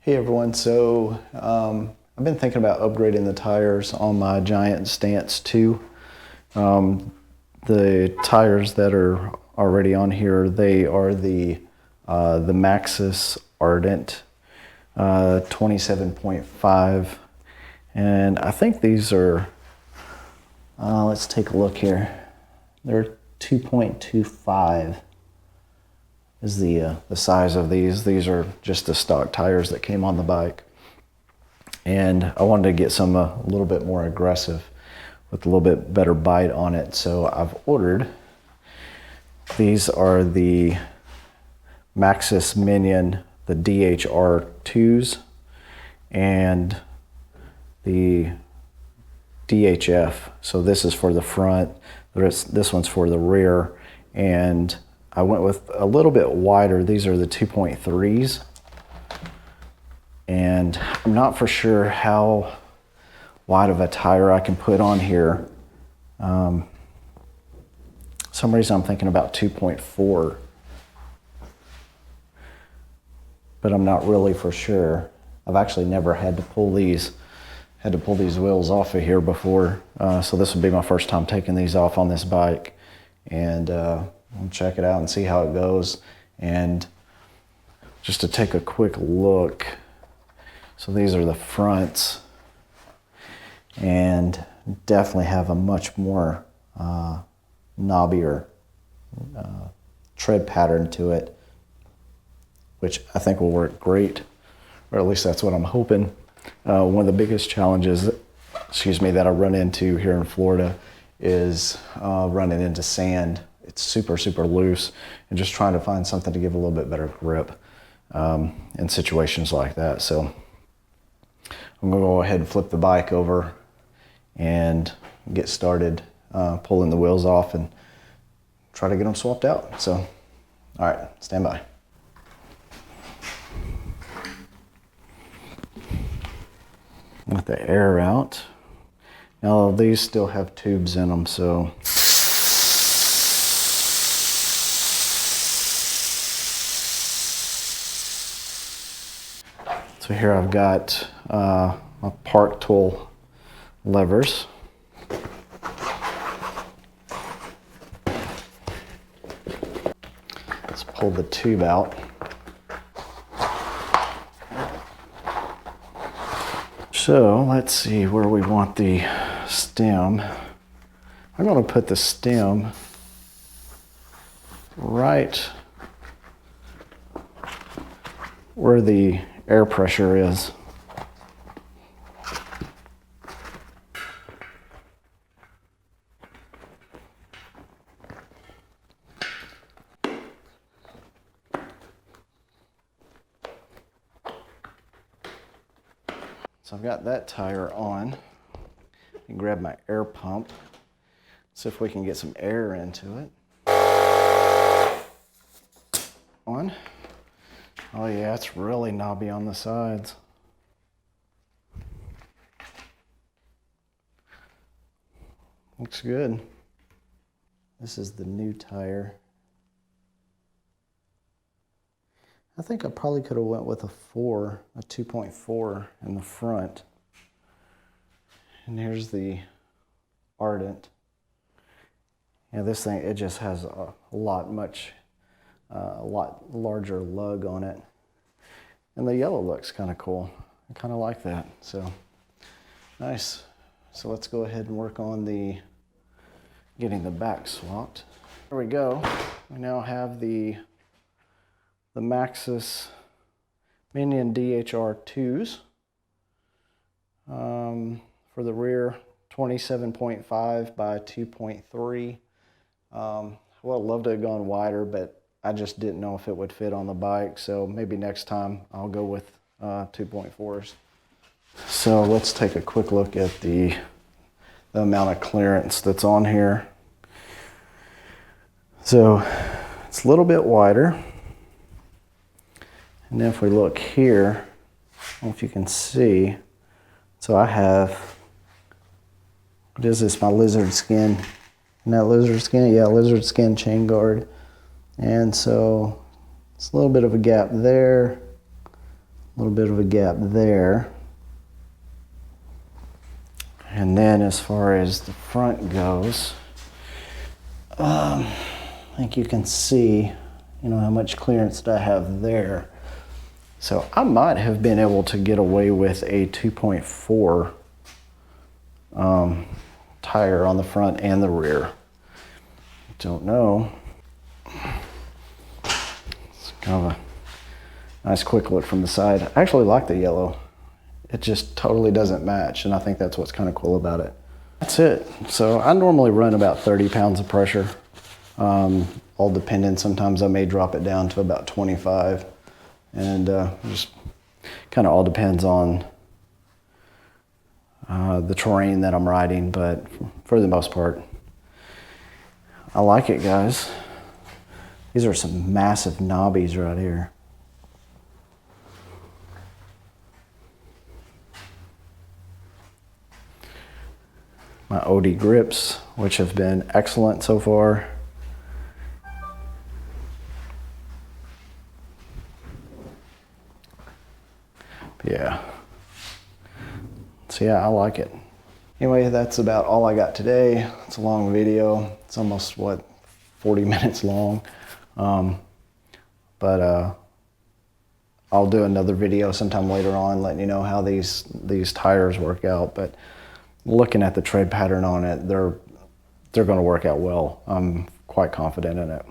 Hey everyone, so I've been thinking about upgrading the tires on my Giant Stance 2. The tires that are already on here, they are the Maxxis Ardent 27.5, and I think these are, let's take a look here, they're 2.25. is the size of these. These are just the stock tires that came on the bike. And I wanted to get some a little bit more aggressive with a little bit better bite on it. So I've ordered, these are the Maxxis Minion, the DHR 2s, and the DHF. So this is for the front, this one's for the rear, and I went with a little bit wider. These are the 2.3s. And I'm not for sure how wide of a tire I can put on here. Some reason I'm thinking about 2.4. But I'm not really for sure. I've actually never had to pull these wheels off of here before. So this would be my first time taking these off on this bike. And I'll check it out and see how it goes. And just to take a quick look, so these are the fronts, and definitely have a much more knobbier tread pattern to it, which I think will work great, or at least that's what I'm hoping. One of the biggest challenges, that I run into here in Florida is running into sand. It's super, super loose, and just trying to find something to give a little bit better grip in situations like that. So I'm gonna go ahead and flip the bike over and get started pulling the wheels off and try to get them swapped out. So, all right, stand by. Let the air out. Now these still have tubes in them, so here I've got my park tool levers. Let's pull the tube out. So let's see where we want the stem. I'm going to put the stem right where the air pressure is. So I've got that tire on. And grab my air pump. See if we can get some air into it. On. Oh yeah, it's really knobby on the sides. Looks good. This is the new tire. I think I probably could have went with a 2.4 in the front. And here's the Ardent. Yeah, this thing, it just has a lot larger lug on it. And the yellow looks kind of cool. I kind of like that, so nice. So let's go ahead and work on getting the back swapped. There we go. We now have the Maxxis Minion DHR 2s. For the rear, 27.5 by 2.3. Well, I'd love to have gone wider, but I just didn't know if it would fit on the bike, so maybe next time I'll go with 2.4s. So let's take a quick look at the amount of clearance that's on here. So it's a little bit wider. And then if we look here, I don't know if you can see, so I have, what is this, my lizard skin? Isn't that lizard skin? Yeah, lizard skin chain guard. And so it's a little bit of a gap there, A little bit of a gap there. And then as far as the front goes, I think you can see, how much clearance I have there. So I might have been able to get away with a 2.4 tire on the front and the rear. Don't know. It's kind of a nice quick look from the side. I actually like the yellow. It just totally doesn't match, and I think that's what's kind of cool about it. That's it. So I normally run about 30 pounds of pressure. All dependent. Sometimes I may drop it down to about 25, and just kind of all depends on the terrain that I'm riding, but for the most part, I like it, guys. These are some massive knobbies right here. My OD grips, which have been excellent so far. Yeah. So yeah, I like it. Anyway, that's about all I got today. It's a long video. It's almost, 40 minutes long. But I'll do another video sometime later on letting you know how these tires work out. But looking at the tread pattern on it, they're going to work out well. I'm quite confident in it.